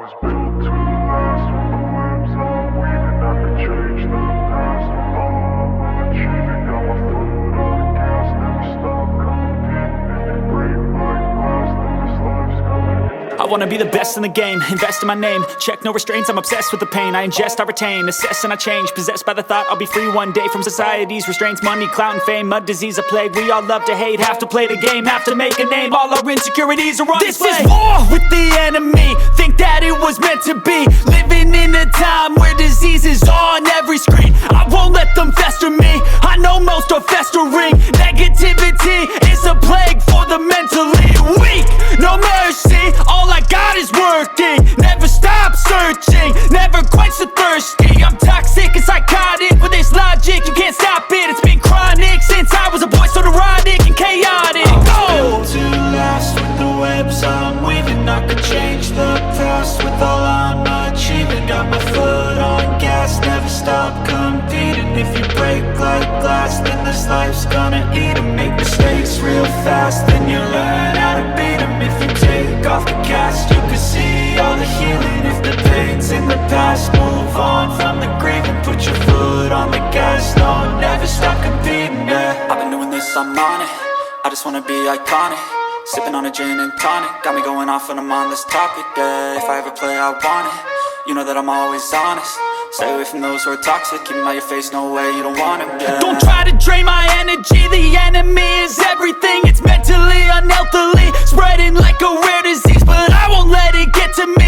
was built to last. With the webs I'm weaving, I could change the past. With all I'm achieving, got my foot on the gas. Never stop competing. If you break like glass, then this life's gonna end. I wanna be the best in the game, invest in my name. Check no restraints, I'm obsessed with the pain. I ingest, I retain, assess and I change. Possessed by the thought I'll be free one day from society's restraints. Money, clout and fame, mud, disease, a plague. We all love to hate, have to play the game, have to make a name. All our insecurities are on display. This is war with the enemy, think that it was meant to be. Living in a time where disease is on every screen. I won't let them fester me, I know most are festering. Negativity is a plague for the mentally weak. No mercy, all I got is working. Never stop searching, never quench the thirsty. I'm toxic and psychotic, with this logic you can't stop it. It's been chronic since I was a boy, so neurotic and chaotic. Built to last. With the webs I'm weaving, I could change the past. With all I'm achieving, got my foot on gas. Never stop competing. If you break like glass, then this life's gonna eat 'em. Make mistakes real fast, then you learn how to beat 'em. If you take off the cast, you can see all the healing. If the pain's in the past, move on from the grave and put your foot on the gas. No, never stop competing, yeah. I've been doing this, I'm on it. I just wanna be iconic. Sipping on a gin and tonic, got me going off when I'm on this topic, yeah. If I ever play, I want it. You know that I'm always honest. Stay away from those who are toxic. Keep them out your face, no way, you don't want them, yeah. Don't try to drain my energy. The enemy is everything. It's mentally, unhealthily, spreading like a rare disease. But I won't let it get to me.